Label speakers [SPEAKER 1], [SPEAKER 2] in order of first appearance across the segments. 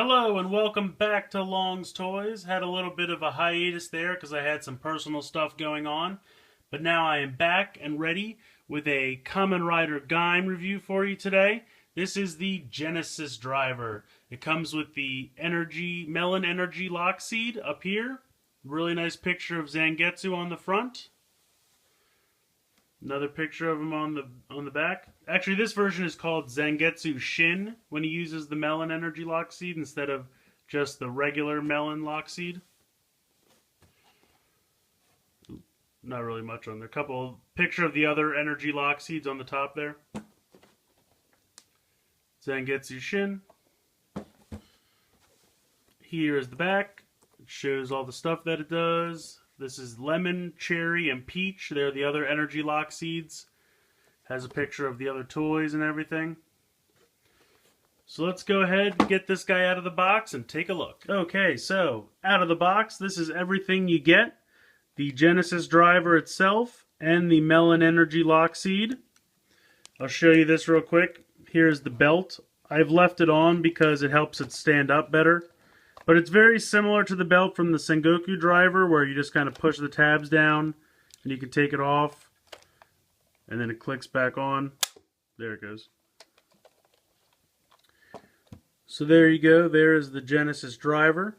[SPEAKER 1] Hello and welcome back to Long's Toys. Had a little bit of a hiatus there because I had some personal stuff going on. But now I am back and ready with a Kamen Rider Gaim review for you today. This is the Genesis Driver. It comes with the Melon Energy Lockseed up here. Really nice picture of Zangetsu on the front. Another picture of him on the back. Actually, this version is called Zangetsu Shin when he uses the Melon Energy Lockseed instead of just the regular Melon Lockseed. Not really much on there. Couple picture of the other Energy Lockseeds on the top there. Zangetsu Shin. Here is the back. It shows all the stuff that it does. This is lemon, cherry, and peach. They're the other Energy Lockseeds. Has a picture of the other toys and everything. So let's go ahead and get this guy out of the box and take a look. Okay, so out of the box, this is everything you get. The Genesis Driver itself and the Melon Energy Lockseed. I'll show you this real quick. Here's the belt. I've left it on because it helps it stand up better. But it's very similar to the belt from the Sengoku Driver, where you just kind of push the tabs down and you can take it off. And then it clicks back on. There it goes. So there you go. There is the Genesis Driver.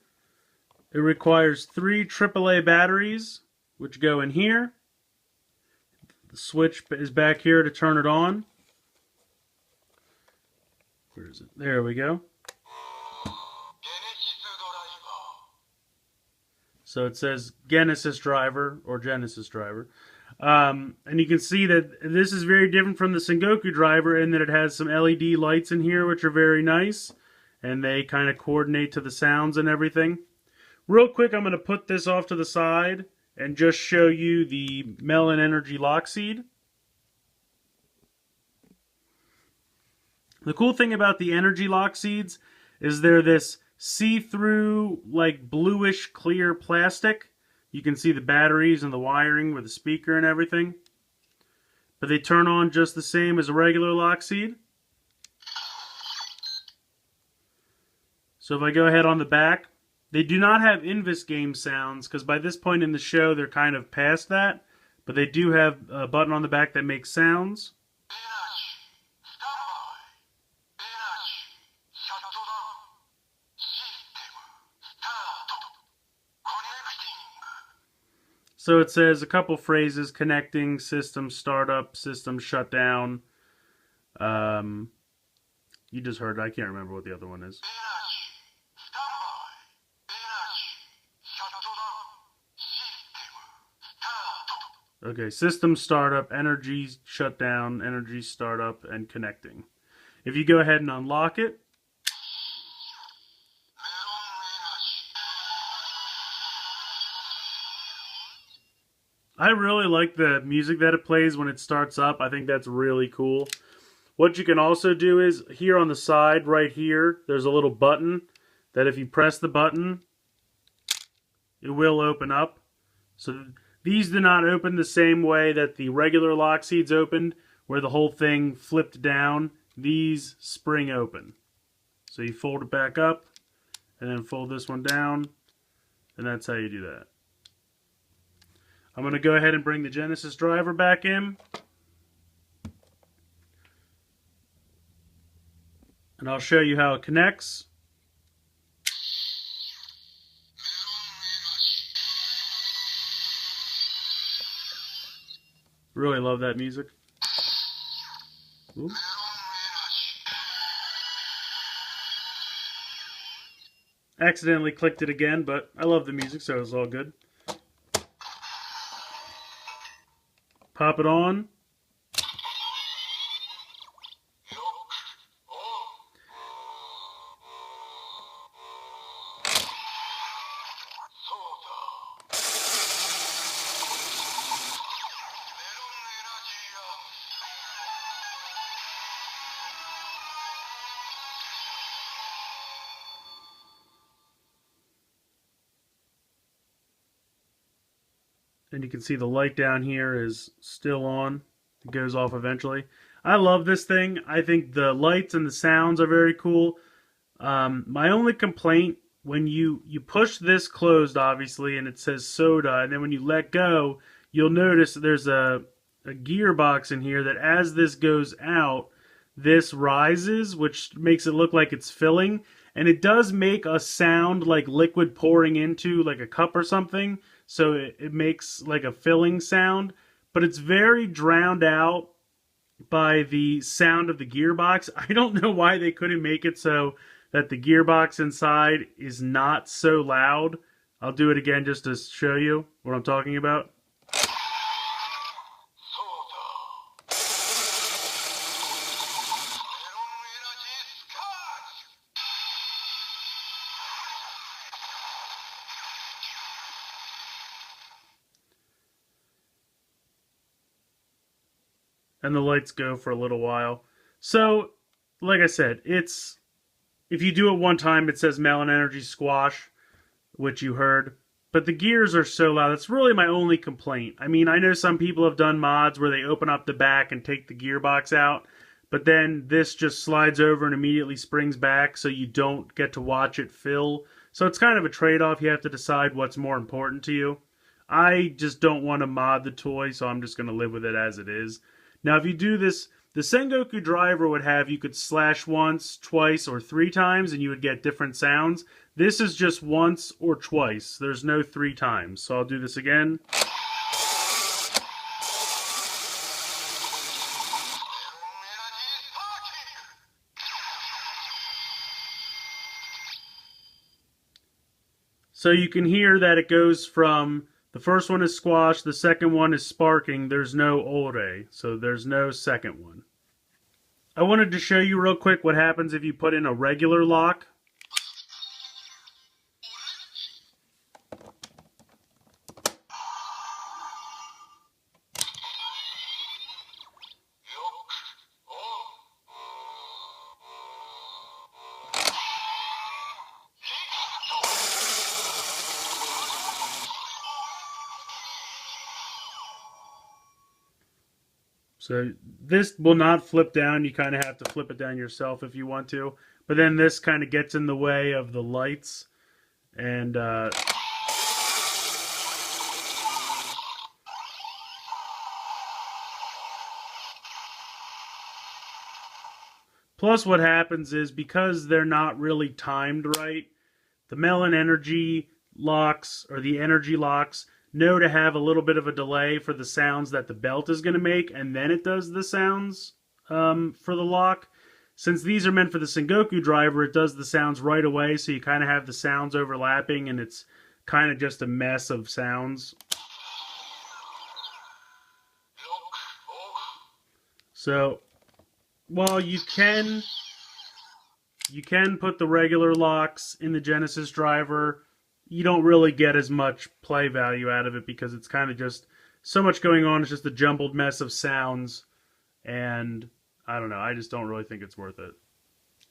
[SPEAKER 1] It requires 3 AAA batteries, which go in here. The switch is back here to turn it on. Where is it? There we go. So it says Genesis Driver or Genesis Driver. And you can see that this is very different from the Sengoku Driver in that it has some LED lights in here which are very nice. And they kind of coordinate to the sounds and everything. Real quick, I'm going to put this off to the side and just show you the Melon Energy Lockseed. The cool thing about the Energy Lockseeds is they're this see-through, like bluish clear plastic. You can see the batteries and the wiring with the speaker and everything. But they turn on just the same as a regular Lockseed. So if I go ahead on the back, they do not have Invis game sounds because by this point in the show they're kind of past that. But they do have a button on the back that makes sounds. So it says a couple phrases: connecting, system startup, system shutdown. You just heard it. I can't remember what the other one is. Okay, system startup, energy shutdown, energy startup, and connecting. If you go ahead and unlock it, I really like the music that it plays when it starts up. I think that's really cool. What you can also do is, here on the side, right here, there's a little button that if you press the button, it will open up. So these do not open the same way that the regular Lockseeds opened, where the whole thing flipped down. These spring open. So you fold it back up, and then fold this one down, and that's how you do that. I'm going to go ahead and bring the Genesis Driver back in. And I'll show you how it connects. Really love that music. Ooh. Accidentally clicked it again, but I love the music, so it's all good. Pop it on. And you can see the light down here is still on. It goes off eventually. I love this thing. I think the lights and the sounds are very cool. My only complaint, when you push this closed, obviously, and it says soda, and then when you let go, you'll notice there's a gearbox in here that as this goes out, this rises, which makes it look like it's filling. And it does make a sound like liquid pouring into like a cup or something. So it makes like a filling sound. But it's very drowned out by the sound of the gearbox. I don't know why they couldn't make it so that the gearbox inside is not so loud. I'll do it again just to show you what I'm talking about. And the lights go for a little while. So, like I said, it's, if you do it one time, it says Melon Energy Squash, which you heard. But the gears are so loud. That's really my only complaint. I mean, I know some people have done mods where they open up the back and take the gearbox out, but then this just slides over and immediately springs back, so you don't get to watch it fill. So it's kind of a trade-off. You have to decide what's more important to you. I just don't want to mod the toy, so I'm just going to live with it as it is. Now, if you do this, the Sengoku Driver would have, you could slash once, twice, or 3 times, and you would get different sounds. This is just once or twice. There's no 3 times. So I'll do this again. So you can hear that it goes from, the first one is squash, the second one is sparking, there's no ore, so there's no second one. I wanted to show you real quick what happens if you put in a regular lock. So this will not flip down. You kind of have to flip it down yourself if you want to. But then this kind of gets in the way of the lights. And plus what happens is, because they're not really timed right, the Melon Energy locks, or the energy locks, know to have a little bit of a delay for the sounds that the belt is going to make, and then it does the sounds for the lock. Since these are meant for the Sengoku Driver, it does the sounds right away, so you kind of have the sounds overlapping, and it's kind of just a mess of sounds. So, while you can put the regular locks in the Genesis Driver, you don't really get as much play value out of it because it's kind of just so much going on. It's just a jumbled mess of sounds, and I don't know. I just don't really think it's worth it.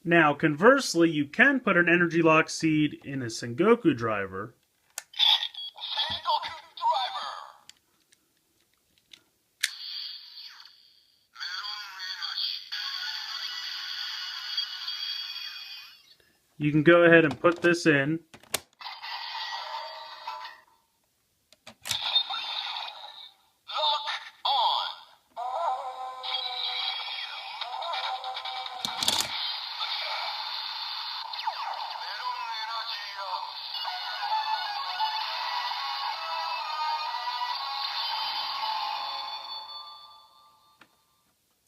[SPEAKER 1] Now, conversely, you can put an energy Lockseed in a Sengoku Driver. You can go ahead and put this in.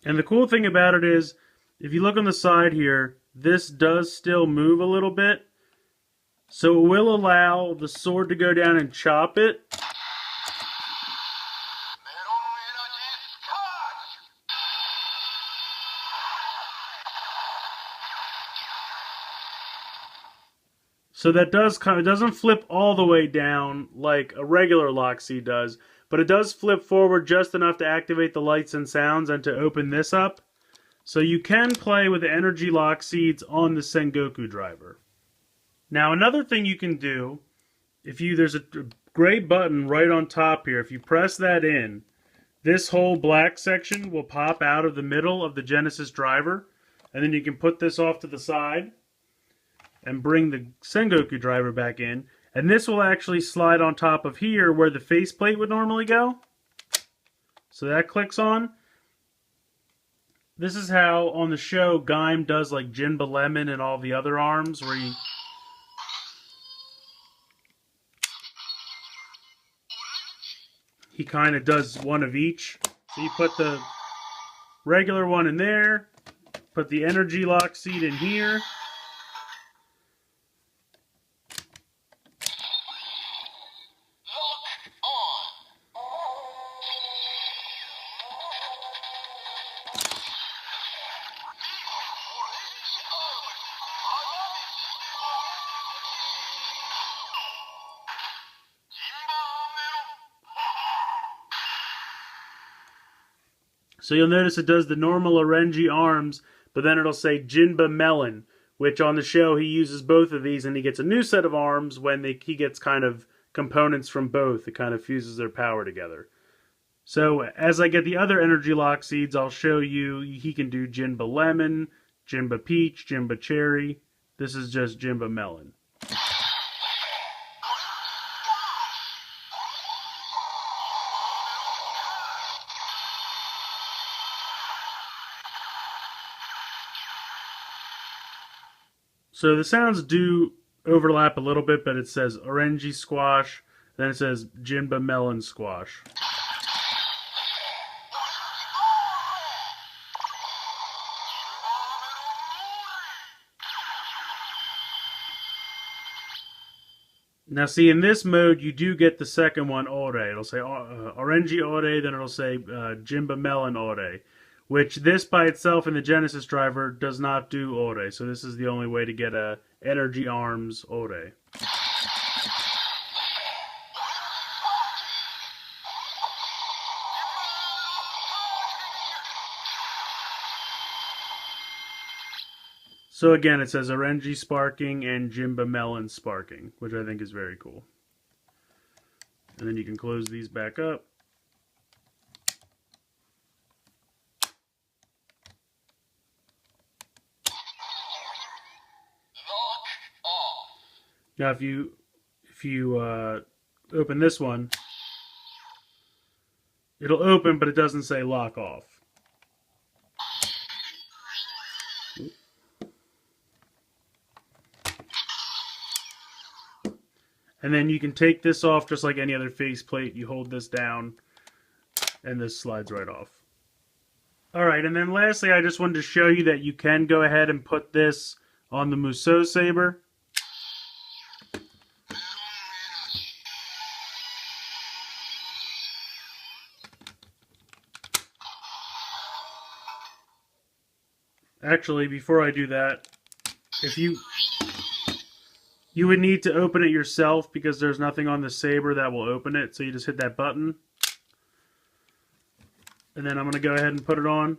[SPEAKER 1] And the cool thing about it is, if you look on the side here, this does still move a little bit. So it will allow the sword to go down and chop it. So that does kind of, it doesn't flip all the way down like a regular Lockseed does, but it does flip forward just enough to activate the lights and sounds and to open this up. So you can play with the energy Lockseeds on the Sengoku Driver. Now another thing you can do, there's a gray button right on top here. If you press that in, this whole black section will pop out of the middle of the Genesis Driver, and then you can put this off to the side. and bring the Sengoku Driver back in. And this will actually slide on top of here where the faceplate would normally go. So that clicks on. This is how on the show Gaim does like Jinba Lemon and all the other arms where he kind of does one of each. So you put the regular one in there, put the energy Lockseed in here. So you'll notice it does the normal Orenji arms, but then it'll say Jinba Melon, which on the show he uses both of these, and he gets a new set of arms when he gets kind of components from both. It kind of fuses their power together. So as I get the other energy Lockseeds, I'll show you he can do Jinba Lemon, Jinba Peach, Jinba Cherry. This is just Jinba Melon. So the sounds do overlap a little bit, but it says Orenji Squash, then it says Jinba Melon Squash. Now see, in this mode, you do get the second one, Ore. It'll say Orenji Ore, then it'll say Jinba Melon Ore. Which this by itself in the Genesis driver does not do Ore. So this is the only way to get a Energy Arms Ore. So again, it says Orenji Sparking and Jinba Melon Sparking, which I think is very cool. And then you can close these back up. Now, if you open this one, it'll open, but it doesn't say lock off. And then you can take this off just like any other faceplate. You hold this down, and this slides right off. Alright, and then lastly, I just wanted to show you that you can go ahead and put this on the Mousseau Saber. Actually, before I do that, if you would need to open it yourself because there's nothing on the saber that will open it, so you just hit that button. And then I'm going to go ahead and put it on.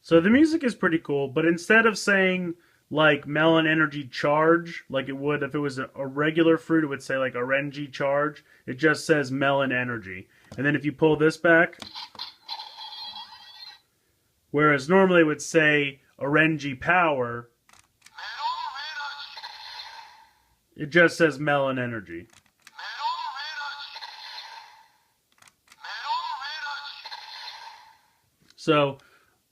[SPEAKER 1] So the music is pretty cool, but instead of saying like Melon Energy Charge, like it would if it was a regular fruit, it would say like Orenji Charge. It just says Melon Energy. And then if you pull this back, whereas normally it would say Orenji Power, it just says Melon Energy. So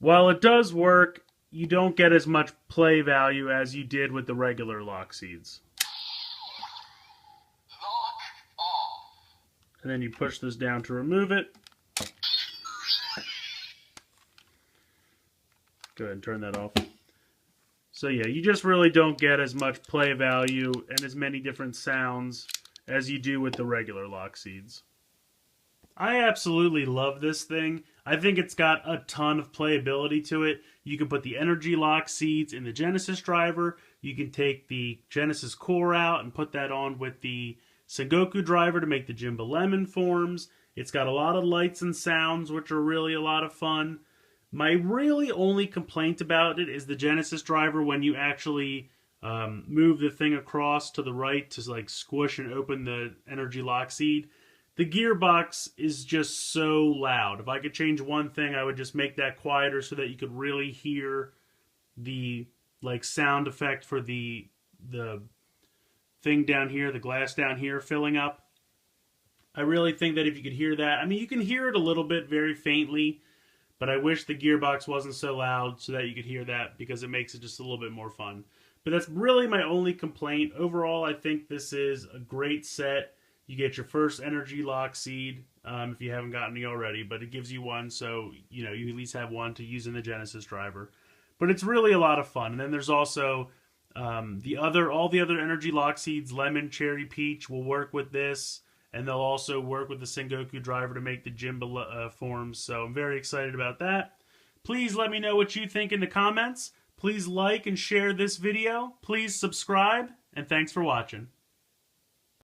[SPEAKER 1] while it does work, you don't get as much play value as you did with the regular Lockseeds. And then you push this down to remove it. Go ahead and turn that off. So yeah, you just really don't get as much play value and as many different sounds as you do with the regular Lockseeds. I absolutely love this thing. I think it's got a ton of playability to it. You can put the energy Lockseeds in the Genesis driver. You can take the Genesis core out and put that on with the Sengoku driver to make the Jinba Lemon forms. It's got a lot of lights and sounds, which are really a lot of fun. My really only complaint about it is the Genesis driver when you actually move the thing across to the right to like squish and open the energy Lockseed. The gearbox is just so loud. If I could change one thing, I would just make that quieter so that you could really hear the like sound effect for the thing down here, the glass down here filling up. I really think that if you could hear that, I mean, you can hear it a little bit very faintly, but I wish the gearbox wasn't so loud so that you could hear that because it makes it just a little bit more fun. But that's really my only complaint. Overall, I think this is a great set. You get your first energy Lockseed if you haven't gotten any already, but it gives you one, so you know you at least have one to use in the Genesis driver. But it's really a lot of fun. And then there's also all the other energy Lockseeds, Lemon, Cherry, Peach will work with this, and they'll also work with the Sengoku driver to make the Jimba forms. So I'm very excited about that. Please let me know what you think in the comments. Please like and share this video. Please subscribe, and thanks for watching.